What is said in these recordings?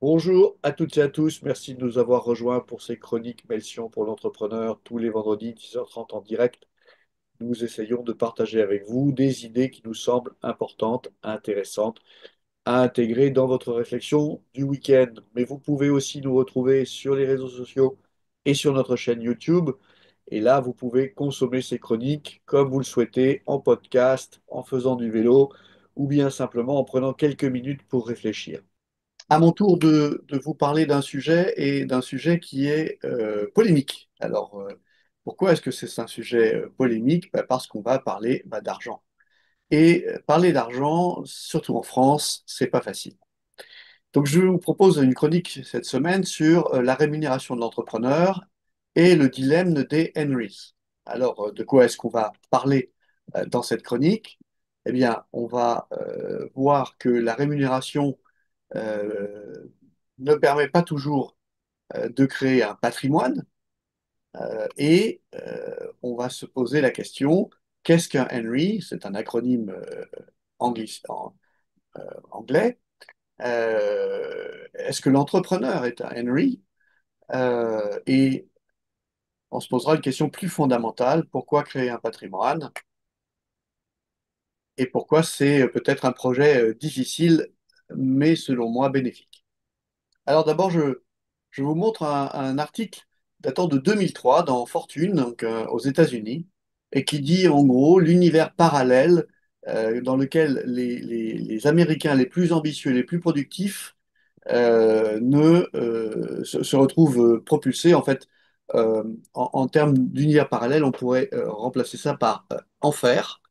Bonjour à toutes et à tous, merci de nous avoir rejoints pour ces chroniques Melchior pour l'entrepreneur tous les vendredis 10h30 en direct. Nous essayons de partager avec vous des idées qui nous semblent importantes, intéressantes à intégrer dans votre réflexion du week-end. Mais vous pouvez aussi nous retrouver sur les réseaux sociaux et sur notre chaîne YouTube. Et là, vous pouvez consommer ces chroniques comme vous le souhaitez, en podcast, en faisant du vélo ou bien simplement en prenant quelques minutes pour réfléchir. À mon tour de vous parler d'un sujet et d'un sujet qui est polémique. Alors, pourquoi est-ce que c'est un sujet polémique? Parce qu'on va parler d'argent. Et parler d'argent, surtout en France, c'est pas facile. Donc, je vous propose une chronique cette semaine sur la rémunération de l'entrepreneur et le dilemme des Henrys. Alors, de quoi est-ce qu'on va parler dans cette chronique? Eh bien, on va voir que la rémunération euh, ne permet pas toujours de créer un patrimoine et on va se poser la question, qu'est-ce qu'un Henry? C'est un acronyme anglais. Est-ce que l'entrepreneur est un Henry? Et on se posera une question plus fondamentale, pourquoi créer un patrimoine et pourquoi c'est peut-être un projet difficile, mais selon moi bénéfique. Alors d'abord, je vous montre un article datant de 2003 dans Fortune, donc, aux États-Unis, et qui dit en gros l'univers parallèle dans lequel les Américains les plus ambitieux, les plus productifs se retrouvent propulsés. En fait, en termes d'univers parallèle, on pourrait remplacer ça par enfer.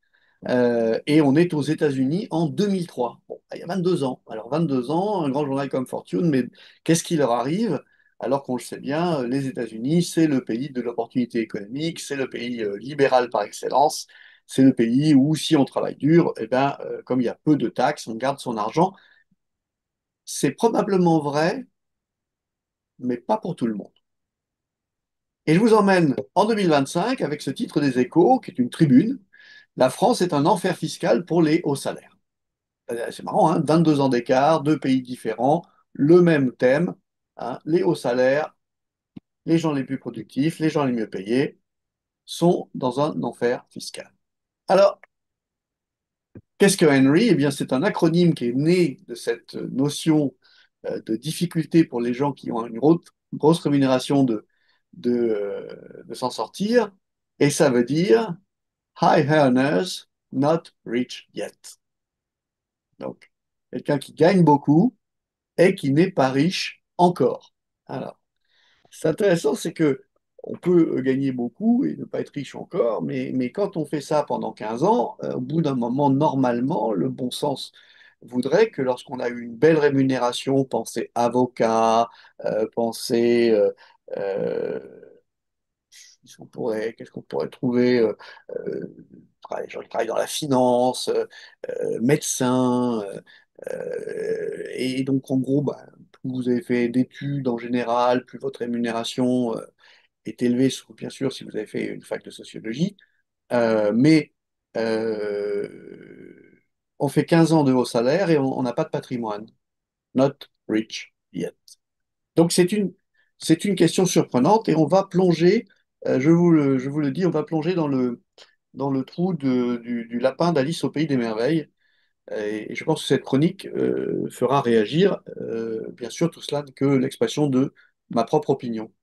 Et on est aux États-Unis en 2003. Bon, il y a 22 ans. Alors 22 ans, un grand journal comme Fortune, mais qu'est-ce qui leur arrive? Alors qu'on le sait bien, les États-Unis, c'est le pays de l'opportunité économique, c'est le pays libéral par excellence, c'est le pays où si on travaille dur, eh ben, comme il y a peu de taxes, on garde son argent. C'est probablement vrai, mais pas pour tout le monde. Et je vous emmène en 2025 avec ce titre des Échos, qui est une tribune. La France est un enfer fiscal pour les hauts salaires. C'est marrant, hein, 22 ans d'écart, deux pays différents, le même thème, hein, les hauts salaires, les gens les plus productifs, les gens les mieux payés sont dans un enfer fiscal. Alors, qu'est-ce que Henry? Eh bien, c'est un acronyme qui est né de cette notion de difficulté pour les gens qui ont une grosse rémunération de s'en sortir, et ça veut dire High Earners Not Rich Yet. Donc, quelqu'un qui gagne beaucoup et qui n'est pas riche encore. Alors, c'est intéressant, c'est que on peut gagner beaucoup et ne pas être riche encore, mais quand on fait ça pendant 15 ans, au bout d'un moment, normalement, le bon sens voudrait que lorsqu'on a eu une belle rémunération, pensez avocat, pensez euh, qu'est-ce qu'on pourrait trouver les gens qui travaillent dans la finance, médecins, et donc en gros, bah, plus vous avez fait d'études en général, plus votre rémunération est élevée, sauf bien sûr si vous avez fait une fac de sociologie. Mais on fait 15 ans de haut salaire et on n'a pas de patrimoine. Not rich yet. Donc c'est une question surprenante et on va plonger, je vous le dis, on va plonger dans le trou du lapin d'Alice au pays des merveilles. Et je pense que cette chronique fera réagir, bien sûr, tout cela que l'expression de ma propre opinion.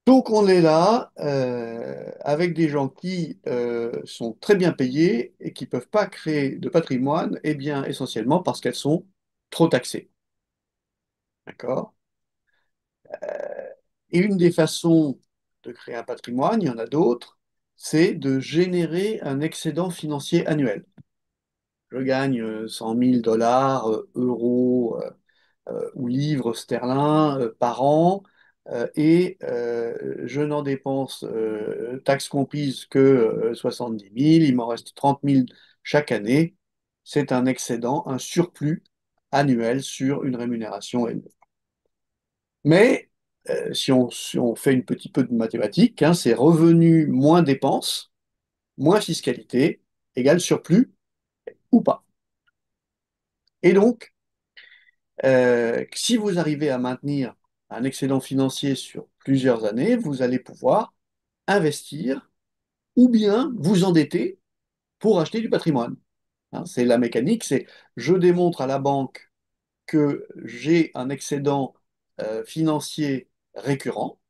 Donc on est là avec des gens qui sont très bien payés et qui ne peuvent pas créer de patrimoine, et bien essentiellement parce qu'elles sont trop taxées. D'accord? Et une des façons de créer un patrimoine, il y en a d'autres, c'est de générer un excédent financier annuel. Je gagne 100 000 dollars, euros ou livres sterling par an et je n'en dépense, taxes comprises, que 70 000, il m'en reste 30 000 chaque année. C'est un excédent, un surplus annuel sur une rémunération élevée. Mais si on fait un petit peu de mathématiques, hein, c'est revenus moins dépenses, moins fiscalité, égale surplus ou pas. Et donc, Si vous arrivez à maintenir un excédent financier sur plusieurs années, vous allez pouvoir investir ou bien vous endetter pour acheter du patrimoine. Hein, c'est la mécanique, c'est je démontre à la banque que j'ai un excédent financier récurrent,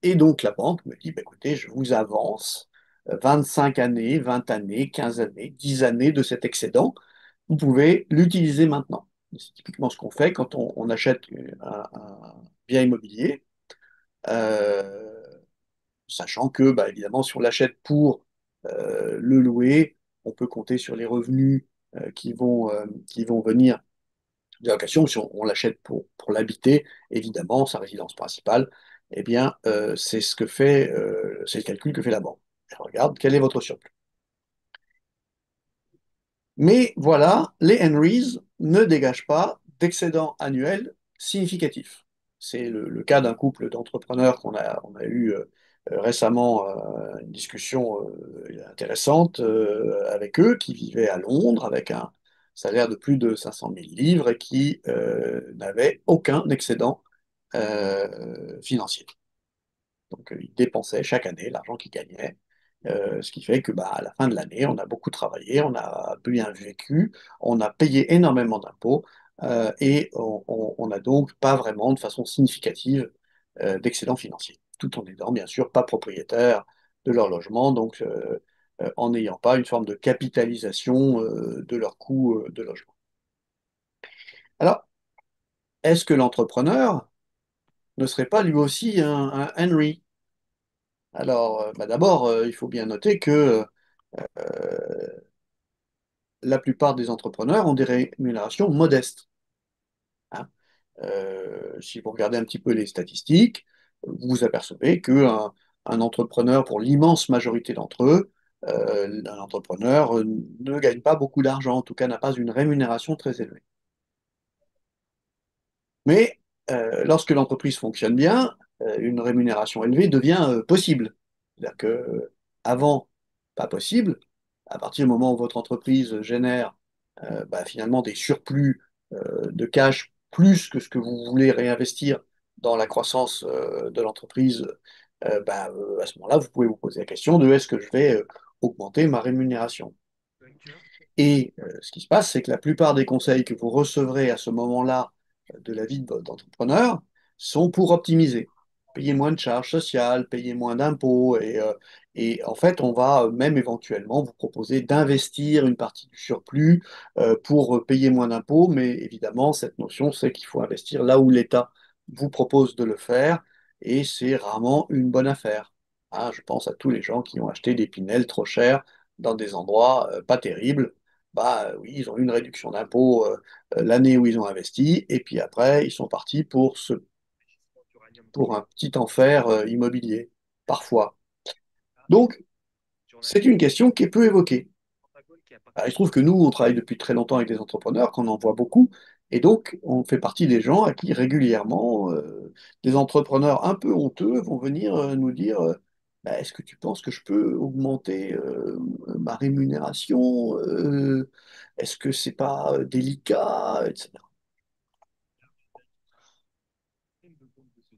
et donc la banque me dit, bah, écoutez, je vous avance 25 années, 20 années, 15 années, 10 années de cet excédent, vous pouvez l'utiliser maintenant. C'est typiquement ce qu'on fait quand on achète un bien immobilier, euh, sachant que, bah, évidemment, si on l'achète pour le louer, on peut compter sur les revenus qui vont venir de la location. Si on l'achète pour l'habiter, évidemment, sa résidence principale, eh bien, c'est le calcul que fait la banque. Elle regarde quel est votre surplus. Mais voilà, les Henrys ne dégagent pas d'excédent annuel significatif. C'est le cas d'un couple d'entrepreneurs on a eu récemment une discussion intéressante avec eux, qui vivaient à Londres avec un salaire de plus de 500 000 livres et qui n'avaient aucun excédent financier. Donc, ils dépensaient chaque année l'argent qu'ils gagnaient, ce qui fait que bah, à la fin de l'année, on a beaucoup travaillé, on a bien vécu, on a payé énormément d'impôts et on n'a donc pas vraiment de façon significative d'excédent financier, tout en n'étant bien sûr pas propriétaires de leur logement, donc en n'ayant pas une forme de capitalisation de leur coût de logement. Alors, est-ce que l'entrepreneur ne serait pas lui aussi un Henry? Alors, bah d'abord, il faut bien noter que la plupart des entrepreneurs ont des rémunérations modestes. Hein. Si vous regardez un petit peu les statistiques, vous vous apercevez un entrepreneur, pour l'immense majorité d'entre eux, un entrepreneur ne gagne pas beaucoup d'argent, en tout cas n'a pas une rémunération très élevée. Mais lorsque l'entreprise fonctionne bien, une rémunération élevée devient possible. C'est-à-dire que avant, pas possible. À partir du moment où votre entreprise génère bah, finalement des surplus de cash plus que ce que vous voulez réinvestir dans la croissance de l'entreprise, à ce moment-là, vous pouvez vous poser la question de est-ce que je vais augmenter ma rémunération? Et ce qui se passe, c'est que la plupart des conseils que vous recevrez à ce moment-là de la vie d'entrepreneur sont pour optimiser. Payer moins de charges sociales, payer moins d'impôts, et en fait, on va même éventuellement vous proposer d'investir une partie du surplus pour payer moins d'impôts, mais évidemment, cette notion, c'est qu'il faut investir là où l'État vous propose de le faire, et c'est rarement une bonne affaire. Ah, je pense à tous les gens qui ont acheté des Pinel trop chers dans des endroits pas terribles. Bah oui, ils ont eu une réduction d'impôt l'année où ils ont investi, et puis après, ils sont partis pour un petit enfer immobilier, parfois. Donc, c'est une question qui est peu évoquée. Alors, il se trouve que nous, on travaille depuis très longtemps avec des entrepreneurs, qu'on en voit beaucoup, et donc on fait partie des gens à qui régulièrement des entrepreneurs un peu honteux vont venir nous dire bah, est-ce que tu penses que je peux augmenter ma rémunération? Est-ce que c'est pas délicat, etc.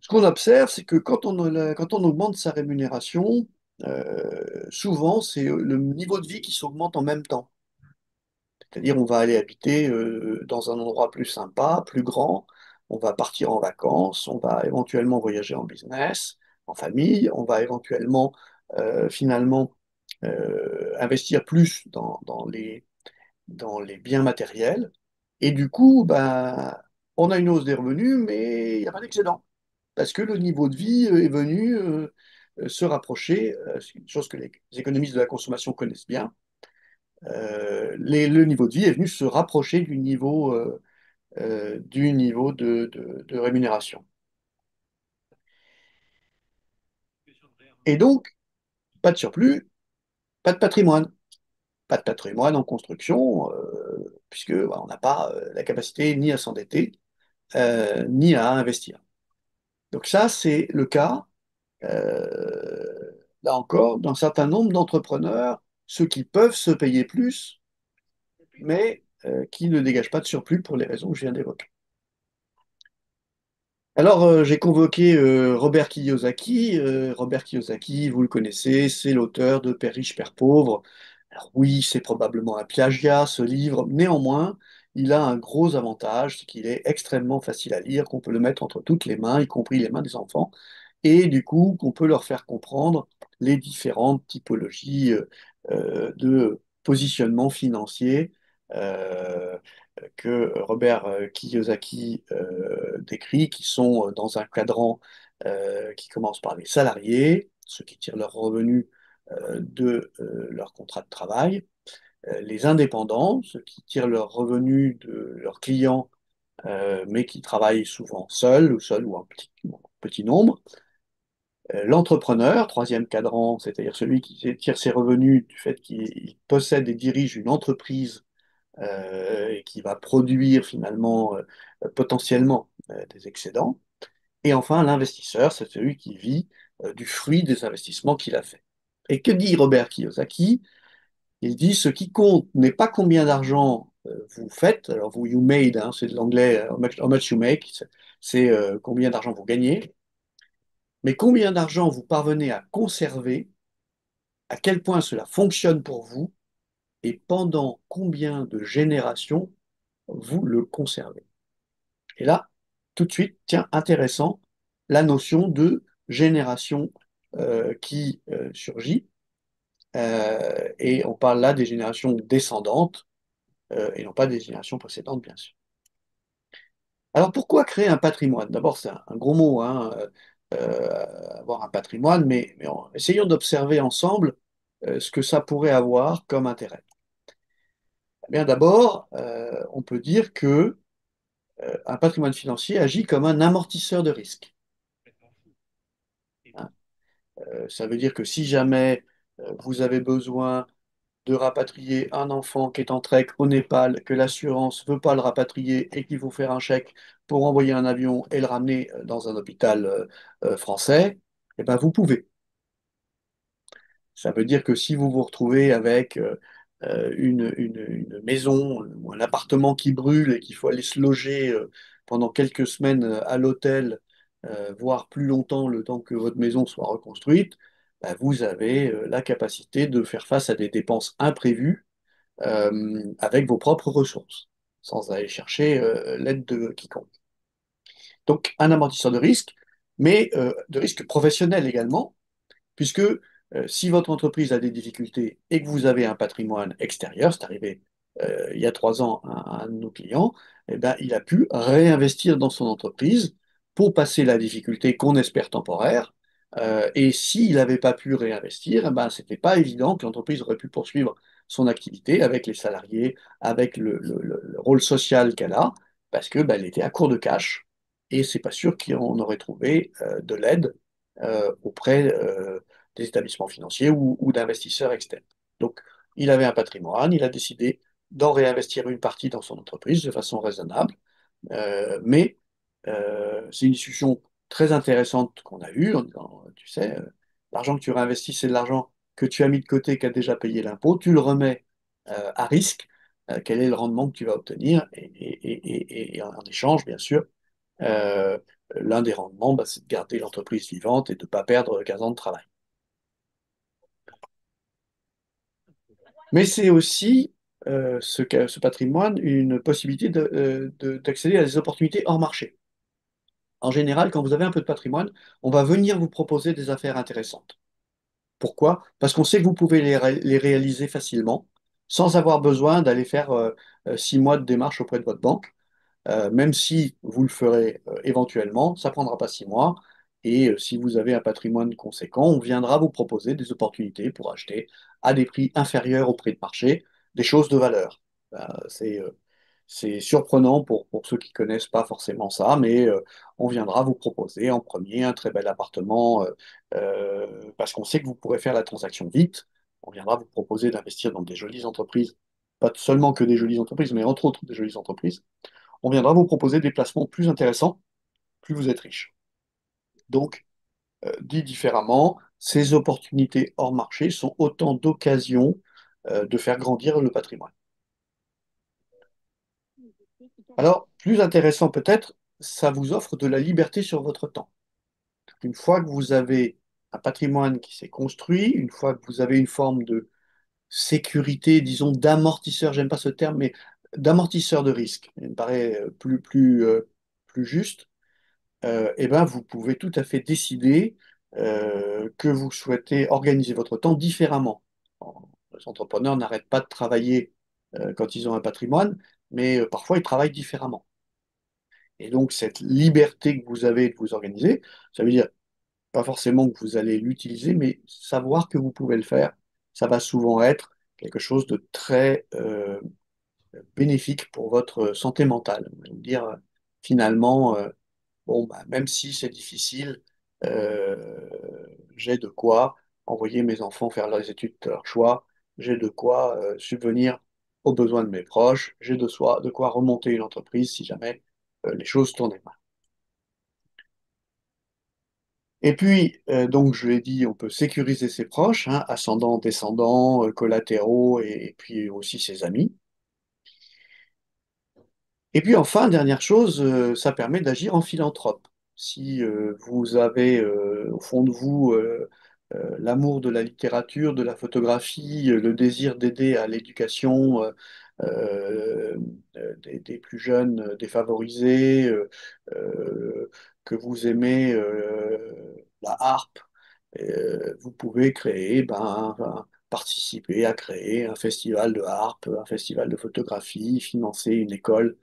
Ce qu'on observe, c'est que quand on augmente sa rémunération, souvent c'est le niveau de vie qui s'augmente en même temps. C'est-à-dire, on va aller habiter dans un endroit plus sympa, plus grand, on va partir en vacances, on va éventuellement voyager en business, en famille, on va éventuellement finalement investir plus dans les biens matériels. Et du coup, bah, on a une hausse des revenus, mais il n'y a pas d'excédent. Parce que le niveau de vie est venu se rapprocher, c'est une chose que les économistes de la consommation connaissent bien, le niveau de vie est venu se rapprocher du niveau de rémunération. Et donc, pas de surplus, pas de patrimoine. Pas de patrimoine en construction, puisque bah, on n'a pas la capacité ni à s'endetter, ni à investir. Donc ça, c'est le cas, là encore, d'un certain nombre d'entrepreneurs, ceux qui peuvent se payer plus, mais qui ne dégage pas de surplus pour les raisons que je viens d'évoquer. Alors, j'ai convoqué Robert Kiyosaki. Robert Kiyosaki, vous le connaissez, c'est l'auteur de Père riche, Père pauvre. Alors oui, c'est probablement un plagiat, ce livre. Néanmoins, il a un gros avantage, c'est qu'il est extrêmement facile à lire, qu'on peut le mettre entre toutes les mains, y compris les mains des enfants, et du coup, qu'on peut leur faire comprendre les différentes typologies de positionnement financier euh, que Robert Kiyosaki décrit, qui sont dans un cadran qui commence par les salariés, ceux qui tirent leurs revenus de leur contrat de travail, les indépendants, ceux qui tirent leurs revenus de leurs clients, mais qui travaillent souvent seuls ou en petit nombre, l'entrepreneur, troisième cadran, c'est-à-dire celui qui tire ses revenus du fait qu'il possède et dirige une entreprise et qui va produire finalement potentiellement des excédents. Et enfin, l'investisseur, c'est celui qui vit du fruit des investissements qu'il a fait. Et que dit Robert Kiyosaki? Il dit ce qui compte n'est pas combien d'argent vous faites, alors vous you made, hein, c'est de l'anglais how much you make, c'est combien d'argent vous gagnez, mais combien d'argent vous parvenez à conserver, à quel point cela fonctionne pour vous et pendant combien de générations vous le conservez. Et là, tout de suite, tiens, intéressant, la notion de génération qui surgit. Et on parle là des générations descendantes et non pas des générations précédentes, bien sûr. Alors pourquoi créer un patrimoine? D'abord, c'est un gros mot, hein, avoir un patrimoine, essayons d'observer ensemble ce que ça pourrait avoir comme intérêt. Eh bien, d'abord, on peut dire que un patrimoine financier agit comme un amortisseur de risque. Hein. Ça veut dire que si jamais vous avez besoin de rapatrier un enfant qui est en trek au Népal, que l'assurance ne veut pas le rapatrier et qu'il faut faire un chèque pour envoyer un avion et le ramener dans un hôpital français, eh ben vous pouvez. Ça veut dire que si vous vous retrouvez avec une maison ou un appartement qui brûle et qu'il faut aller se loger pendant quelques semaines à l'hôtel, voire plus longtemps, le temps que votre maison soit reconstruite, bah, vous avez la capacité de faire face à des dépenses imprévues avec vos propres ressources, sans aller chercher l'aide de quiconque. Donc un amortisseur de risque, mais de risque professionnel également, puisque si votre entreprise a des difficultés et que vous avez un patrimoine extérieur, c'est arrivé il y a 3 ans à un de nos clients, eh ben, il a pu réinvestir dans son entreprise pour passer la difficulté qu'on espère temporaire. Et s'il n'avait pas pu réinvestir, eh ben, ce n'était pas évident que l'entreprise aurait pu poursuivre son activité avec les salariés, avec le rôle social qu'elle a, parce que ben, elle était à court de cash et c'est pas sûr qu'on aurait trouvé de l'aide auprès des établissements financiers ou d'investisseurs externes. Donc, il avait un patrimoine, il a décidé d'en réinvestir une partie dans son entreprise de façon raisonnable, mais c'est une discussion très intéressante qu'on a eue en disant, tu sais, l'argent que tu réinvestis, c'est de l'argent que tu as mis de côté, qui a déjà payé l'impôt, tu le remets à risque, quel est le rendement que tu vas obtenir, et en échange, bien sûr, euh, l'un des rendements, bah, c'est de garder l'entreprise vivante et de ne pas perdre 15 ans de travail. Mais c'est aussi, ce patrimoine, une possibilité d'accéder à des opportunités hors marché. En général, quand vous avez un peu de patrimoine, on va venir vous proposer des affaires intéressantes. Pourquoi? Parce qu'on sait que vous pouvez les réaliser facilement, sans avoir besoin d'aller faire 6 mois de démarche auprès de votre banque. Même si vous le ferez éventuellement, ça ne prendra pas 6 mois. Et si vous avez un patrimoine conséquent, on viendra vous proposer des opportunités pour acheter à des prix inférieurs au prix de marché des choses de valeur. C'est surprenant pour ceux qui ne connaissent pas forcément ça, mais on viendra vous proposer en premier un très bel appartement parce qu'on sait que vous pourrez faire la transaction vite. On viendra vous proposer d'investir dans des jolies entreprises, pas seulement que des jolies entreprises, mais entre autres des jolies entreprises. On viendra vous proposer des placements plus intéressants, plus vous êtes riche. Donc, dit différemment, ces opportunités hors marché sont autant d'occasions de faire grandir le patrimoine. Alors, plus intéressant peut-être, ça vous offre de la liberté sur votre temps. Une fois que vous avez un patrimoine qui s'est construit, une fois que vous avez une forme de sécurité, disons, d'amortisseur, j'aime pas ce terme, mais d'amortisseur de risque, il me paraît plus juste, eh ben, vous pouvez tout à fait décider que vous souhaitez organiser votre temps différemment. Les entrepreneurs n'arrêtent pas de travailler quand ils ont un patrimoine, mais parfois ils travaillent différemment. Et donc cette liberté que vous avez de vous organiser, ça veut dire pas forcément que vous allez l'utiliser, mais savoir que vous pouvez le faire, ça va souvent être quelque chose de très bénéfique pour votre santé mentale. Vous allez me dire, finalement, bon, bah, même si c'est difficile, euh, j'ai de quoi envoyer mes enfants faire leurs études de leur choix, j'ai de quoi subvenir aux besoins de mes proches, j'ai de quoi remonter une entreprise si jamais les choses tournaient mal. Et puis, donc, je l'ai dit, on peut sécuriser ses proches, hein, ascendants, descendants, collatéraux, et puis aussi ses amis. Et puis enfin, dernière chose, ça permet d'agir en philanthrope. Si vous avez au fond de vous l'amour de la littérature, de la photographie, le désir d'aider à l'éducation euh, des plus jeunes défavorisés, que vous aimez la harpe, vous pouvez créer, participer à créer un festival de harpe, un festival de photographie, financer une école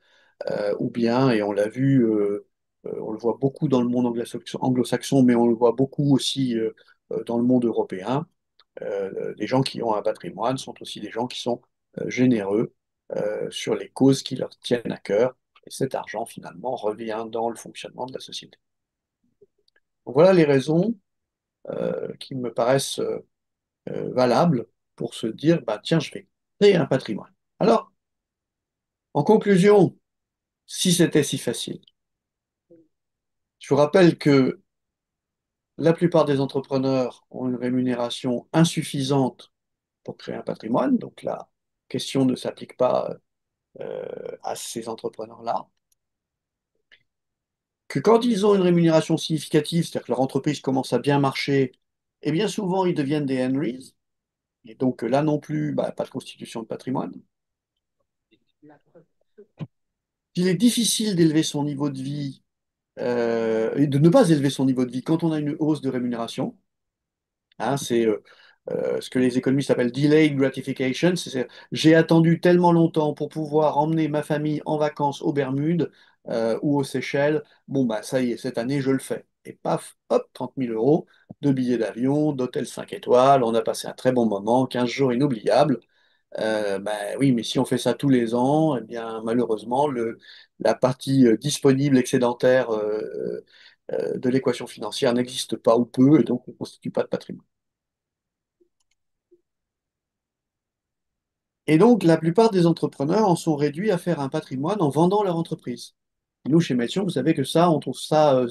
ou bien, et on l'a vu, on le voit beaucoup dans le monde anglo-saxon, mais on le voit beaucoup aussi dans le monde européen. Les gens qui ont un patrimoine sont aussi des gens qui sont généreux sur les causes qui leur tiennent à cœur. Et cet argent, finalement, revient dans le fonctionnement de la société. Donc, voilà les raisons qui me paraissent valables pour se dire, bah, tiens, je vais créer un patrimoine. Alors, en conclusion, si c'était si facile, je vous rappelle que la plupart des entrepreneurs ont une rémunération insuffisante pour créer un patrimoine, donc la question ne s'applique pas à ces entrepreneurs-là. Que quand ils ont une rémunération significative, c'est-à-dire que leur entreprise commence à bien marcher, et bien souvent ils deviennent des Henrys, et donc là non plus, bah, pas de constitution de patrimoine. Il est difficile d'élever son niveau de vie et de ne pas élever son niveau de vie quand on a une hausse de rémunération. Hein, c'est ce que les économistes appellent delayed gratification. J'ai attendu tellement longtemps pour pouvoir emmener ma famille en vacances aux Bermudes ou aux Seychelles. Bon, bah ça y est, cette année, je le fais. Et paf, hop, 30 000 € de billets d'avion, d'hôtel 5 étoiles. On a passé un très bon moment, 15 jours inoubliables. Bah oui, mais si on fait ça tous les ans, eh bien, malheureusement, la partie disponible excédentaire de l'équation financière n'existe pas ou peu, et donc on ne constitue pas de patrimoine. Et donc, la plupart des entrepreneurs en sont réduits à faire un patrimoine en vendant leur entreprise. Nous, chez Melchior, vous savez que ça, on trouve ça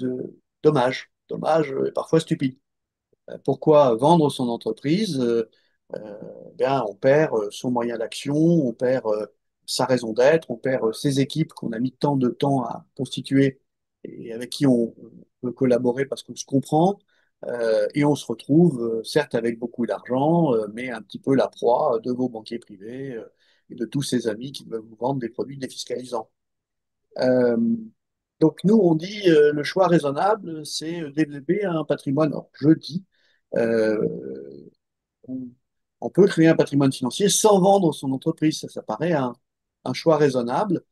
dommage et parfois stupide. Pourquoi vendre son entreprise? Bien, on perd son moyen d'action, on perd sa raison d'être, on perd ses équipes qu'on a mis tant de temps à constituer et avec qui on peut collaborer parce qu'on se comprend. Et on se retrouve, certes avec beaucoup d'argent, mais un petit peu la proie de vos banquiers privés et de tous ces amis qui veulent vous vendre des produits défiscalisants. Euh, donc nous, on dit le choix raisonnable, c'est développer un patrimoine. Alors, je dis, euh, on, on peut créer un patrimoine financier sans vendre son entreprise. Ça paraît un choix raisonnable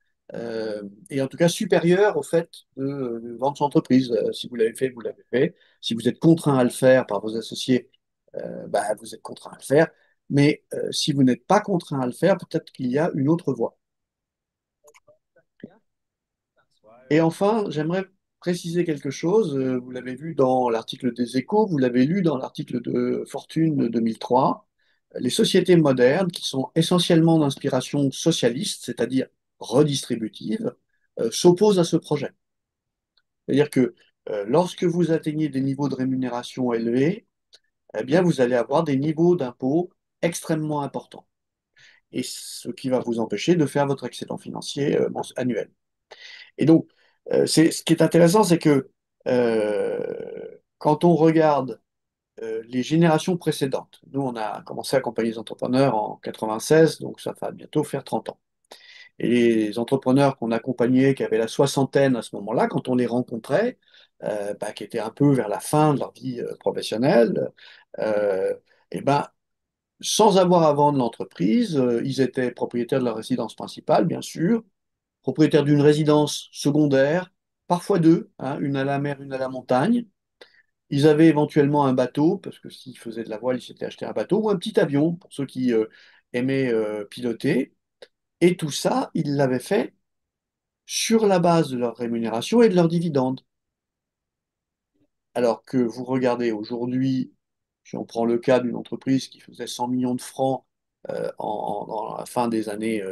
et en tout cas supérieur au fait de vendre son entreprise. Si vous l'avez fait, vous l'avez fait. Si vous êtes contraint à le faire par vos associés, bah, vous êtes contraint à le faire. Mais si vous n'êtes pas contraint à le faire, peut-être qu'il y a une autre voie. Et enfin, j'aimerais préciser quelque chose. Vous l'avez vu dans l'article des Échos, vous l'avez lu dans l'article de Fortune 2003. Les sociétés modernes, qui sont essentiellement d'inspiration socialiste, c'est-à-dire redistributive, s'opposent à ce projet. C'est-à-dire que lorsque vous atteignez des niveaux de rémunération élevés, eh bien, vous allez avoir des niveaux d'impôts extrêmement importants. Et ce qui va vous empêcher de faire votre excédent financier annuel. Et donc, ce qui est intéressant, c'est que quand on regarde les générations précédentes, nous, on a commencé à accompagner les entrepreneurs en 96, donc ça va bientôt faire 30 ans. Et les entrepreneurs qu'on accompagnait, qui avaient la soixantaine à ce moment-là, quand on les rencontrait, qui étaient un peu vers la fin de leur vie professionnelle, euh, et ben, sans avoir à vendre l'entreprise, ils étaient propriétaires de leur résidence principale, bien sûr, propriétaires d'une résidence secondaire, parfois deux, hein, une à la mer, une à la montagne. Ils avaient éventuellement un bateau, parce que s'ils faisaient de la voile, ils s'étaient acheté un bateau, ou un petit avion, pour ceux qui aimaient piloter. Et tout ça, ils l'avaient fait sur la base de leur rémunération et de leurs dividendes. Alors que vous regardez aujourd'hui, si on prend le cas d'une entreprise qui faisait 100 millions de francs dans la fin des années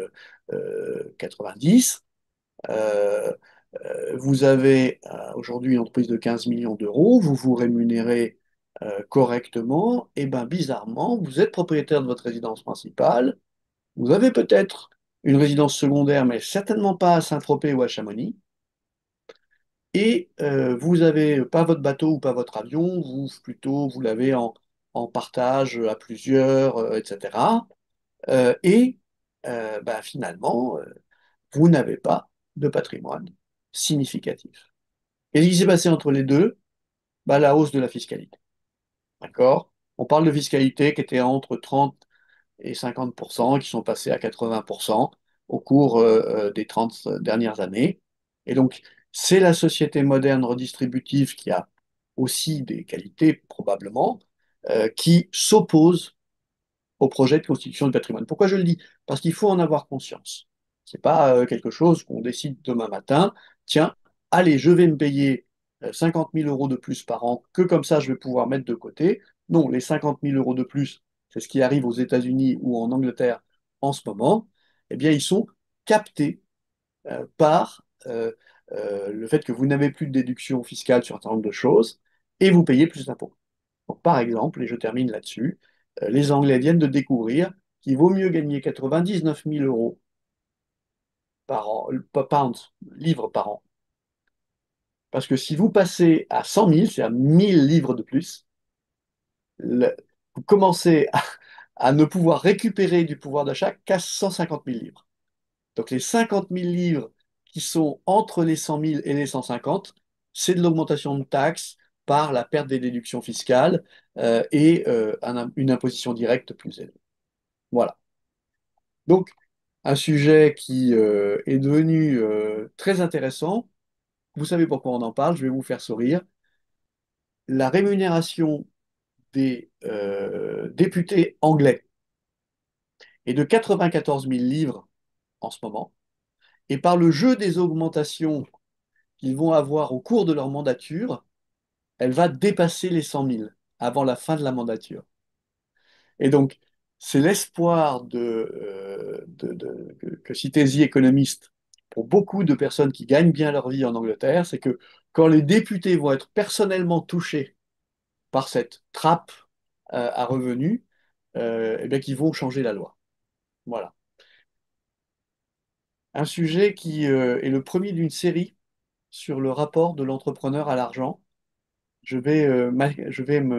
90, euh, vous avez aujourd'hui une entreprise de 15 millions d'euros, vous vous rémunérez correctement, et bien bizarrement, vous êtes propriétaire de votre résidence principale, vous avez peut-être une résidence secondaire, mais certainement pas à Saint-Tropez ou à Chamonix, et vous n'avez pas votre bateau ou pas votre avion, vous plutôt vous l'avez en partage à plusieurs, etc. Et finalement, vous n'avez pas de patrimoine significatif. Et ce qui s'est passé entre les deux, la hausse de la fiscalité. D'accord? On parle de fiscalité qui était entre 30 et 50%, qui sont passés à 80% au cours des 30 dernières années. Et donc, c'est la société moderne redistributive qui a aussi des qualités, probablement, qui s'oppose au projet de constitution de patrimoine. Pourquoi je le dis? Parce qu'il faut en avoir conscience. C'est pas quelque chose qu'on décide demain matin. Tiens, allez, je vais me payer 50 000 euros de plus par an, que comme ça je vais pouvoir mettre de côté. Non, les 50 000 euros de plus, c'est ce qui arrive aux États-Unis ou en Angleterre en ce moment. Eh bien, ils sont captés par le fait que vous n'avez plus de déduction fiscale sur un certain nombre de choses et vous payez plus d'impôts. Donc, par exemple, et je termine là-dessus, les Anglais viennent de découvrir qu'il vaut mieux gagner 99 000 euros par an, pounds, livres par an. Parce que si vous passez à 100 000, c'est à 1000 livres de plus, vous commencez à ne pouvoir récupérer du pouvoir d'achat qu'à 150 000 livres. Donc les 50 000 livres qui sont entre les 100 000 et les 150, c'est de l'augmentation de taxes par la perte des déductions fiscales une imposition directe plus élevée. Voilà. Donc, un sujet qui est devenu très intéressant. Vous savez pourquoi on en parle, je vais vous faire sourire. La rémunération des députés anglais est de 94 000 livres en ce moment. Et par le jeu des augmentations qu'ils vont avoir au cours de leur mandature, elle va dépasser les 100 000 avant la fin de la mandature. Et donc, c'est l'espoir que citait The Economist pour beaucoup de personnes qui gagnent bien leur vie en Angleterre, c'est que quand les députés vont être personnellement touchés par cette trappe à revenus, eh bien, qu'ils vont changer la loi. Voilà. Un sujet qui est le premier d'une série sur le rapport de l'entrepreneur à l'argent. Je vais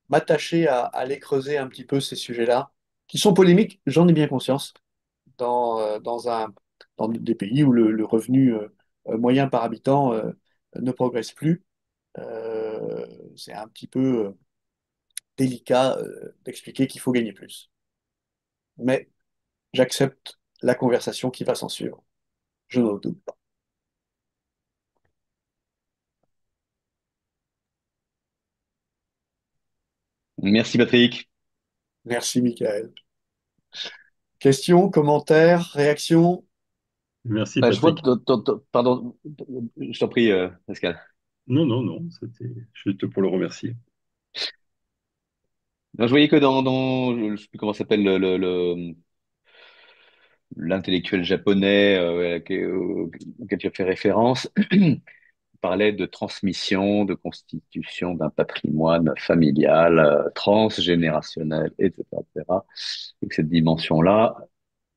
m'attacher à aller creuser un petit peu ces sujets-là, qui sont polémiques, j'en ai bien conscience, dans des pays où le revenu moyen par habitant ne progresse plus. C'est un petit peu délicat d'expliquer qu'il faut gagner plus. Mais j'accepte la conversation qui va s'en suivre. Je n'en doute pas. Merci Patrick. Merci, Michael. Questions, commentaires, réactions? Merci, Je vois Patrick. que, pardon, je t'en prie, Pascal. Non, non, non, c'était juste pour le remercier. Non, je voyais que je sais plus comment s'appelle l'intellectuel japonais auquel tu as fait référence, parlait de transmission, de constitution d'un patrimoine familial, transgénérationnel, etc., etc. Et que cette dimension-là,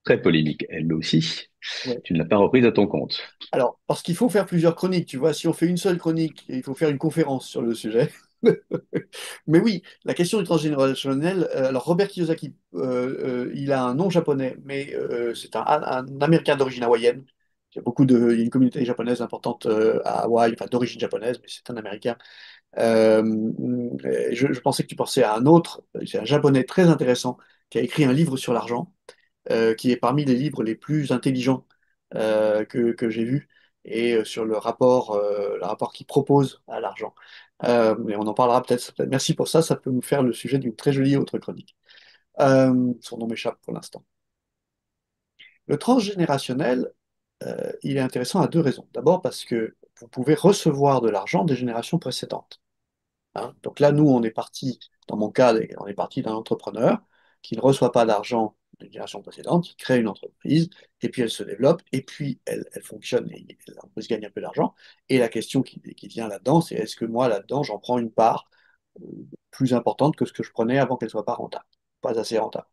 très polémique, elle aussi. Ouais. Tu ne l'as pas reprise à ton compte. Alors, parce qu'il faut faire plusieurs chroniques, tu vois, si on fait une seule chronique, il faut faire une conférence sur le sujet. Mais oui, la question du transgénérationnel, alors Robert Kiyosaki, il a un nom japonais, mais c'est un Américain d'origine hawaïenne. Il y a une communauté japonaise importante à Hawaï, enfin d'origine japonaise, mais c'est un Américain. Euh, je pensais que tu pensais à un autre, c'est un Japonais très intéressant qui a écrit un livre sur l'argent, qui est parmi les livres les plus intelligents que j'ai vus, et sur le rapport qu'il propose à l'argent. Mais on en parlera peut-être. Merci pour ça, ça peut nous faire le sujet d'une très jolie autre chronique. Son nom m'échappe pour l'instant. Le transgénérationnel, il est intéressant à deux raisons. D'abord parce que vous pouvez recevoir de l'argent des générations précédentes. Hein. Donc là, nous, on est parti, dans mon cas, on est parti d'un entrepreneur qui ne reçoit pas d'argent d'une génération précédente, il crée une entreprise, et puis elle se développe, et puis elle fonctionne, et l'entreprise gagne un peu d'argent. Et la question qui vient là-dedans, c'est est-ce que moi, là-dedans, j'en prends une part euh, plus importante que ce que je prenais avant qu'elle soit pas rentable, pas assez rentable.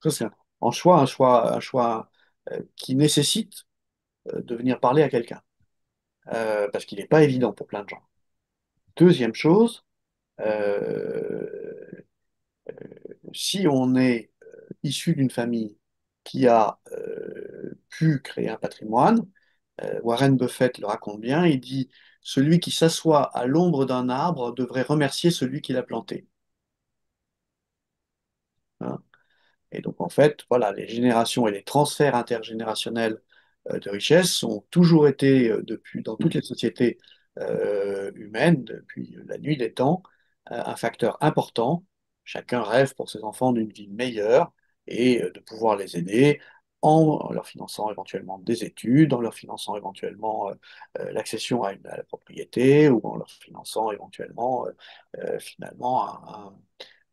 Ça, c'est un choix qui nécessite de venir parler à quelqu'un, parce qu'il n'est pas évident pour plein de gens. Deuxième chose, euh, si on est issu d'une famille qui a pu créer un patrimoine, Warren Buffett le raconte bien, il dit, celui qui s'assoit à l'ombre d'un arbre devrait remercier celui qui l'a planté. Hein. Et donc, en fait, voilà, les générations et les transferts intergénérationnels de richesse ont toujours été, dans toutes les sociétés humaines, depuis la nuit des temps, un facteur important. Chacun rêve pour ses enfants d'une vie meilleure et de pouvoir les aider en leur finançant éventuellement des études, en leur finançant éventuellement l'accession à la propriété ou en leur finançant éventuellement finalement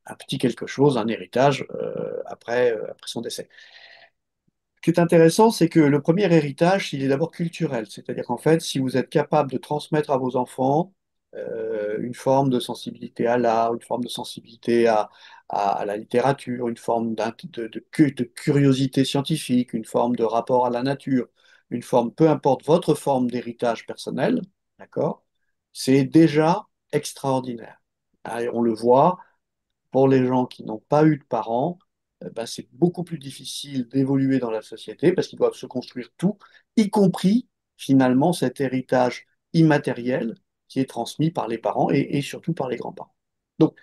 un petit quelque chose, un héritage après son décès. Ce qui est intéressant, c'est que le premier héritage, il est d'abord culturel. C'est-à-dire qu'en fait, si vous êtes capable de transmettre à vos enfants une forme de sensibilité à l'art, une forme de sensibilité à la littérature, une forme de curiosité scientifique, une forme de rapport à la nature, une forme, peu importe votre forme d'héritage personnel, d'accord, c'est déjà extraordinaire. Ah, et on le voit, pour les gens qui n'ont pas eu de parents, ben, c'est beaucoup plus difficile d'évoluer dans la société parce qu'ils doivent se construire tout, y compris finalement cet héritage immatériel qui est transmis par les parents et surtout par les grands-parents. Donc,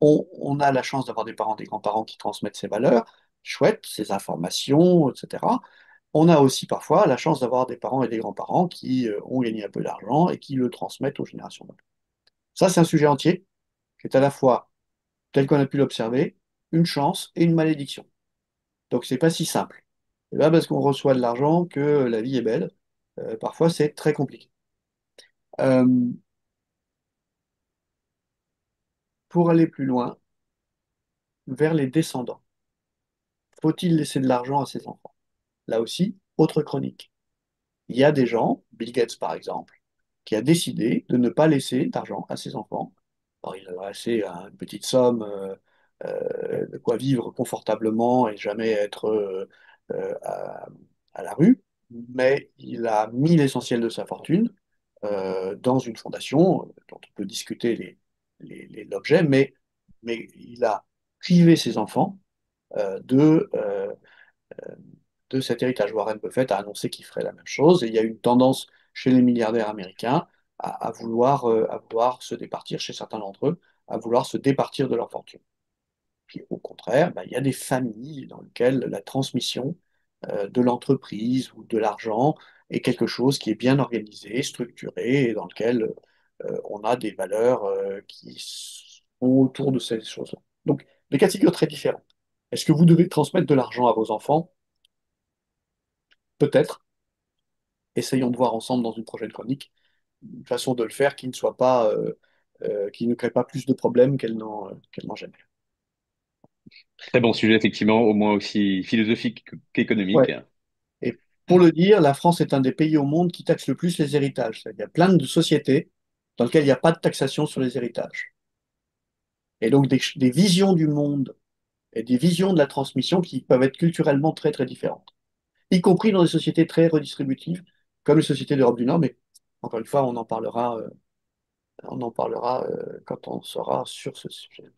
on a la chance d'avoir des parents, des grands-parents qui transmettent ces valeurs, chouette, ces informations, etc. On a aussi parfois la chance d'avoir des parents et des grands-parents qui ont gagné un peu d'argent et qui le transmettent aux générations d'après. Ça, c'est un sujet entier qui est à la fois tel qu'on a pu l'observer, une chance et une malédiction. Donc c'est pas si simple. C'est pas parce qu'on reçoit de l'argent que la vie est belle. Parfois c'est très compliqué. Euh, pour aller plus loin, vers les descendants, faut-il laisser de l'argent à ses enfants? Là aussi, autre chronique. Il y a des gens, Bill Gates par exemple, qui a décidé de ne pas laisser d'argent à ses enfants. Alors, il a laissé une petite somme, de quoi vivre confortablement et jamais être euh, à, à la rue, mais il a mis l'essentiel de sa fortune dans une fondation dont on peut discuter l'objet, mais il a privé ses enfants euh, de, euh, de cet héritage. Warren Buffett a annoncé qu'il ferait la même chose, et il y a une tendance chez les milliardaires américains à vouloir se départir, chez certains d'entre eux, à vouloir se départir de leur fortune. Puis au contraire, ben, il y a des familles dans lesquelles la transmission de l'entreprise ou de l'argent est quelque chose qui est bien organisé, structuré, et dans lequel on a des valeurs qui sont autour de ces choses-là. Donc, des cas de figure très différents. Est-ce que vous devez transmettre de l'argent à vos enfants? Peut-être. Essayons de voir ensemble dans une prochaine chronique une façon de le faire qui ne soit pas, qui ne crée pas plus de problèmes qu'elle n'en génère. Très bon sujet, effectivement, au moins aussi philosophique qu'économique. Ouais. Et pour le dire, la France est un des pays au monde qui taxe le plus les héritages. Il y a plein de sociétés dans lesquelles il n'y a pas de taxation sur les héritages. Et donc des visions du monde et des visions de la transmission qui peuvent être culturellement très très différentes. y compris dans des sociétés très redistributives, comme les sociétés d'Europe du Nord, mais encore une fois, on en parlera quand on sera sur ce sujet.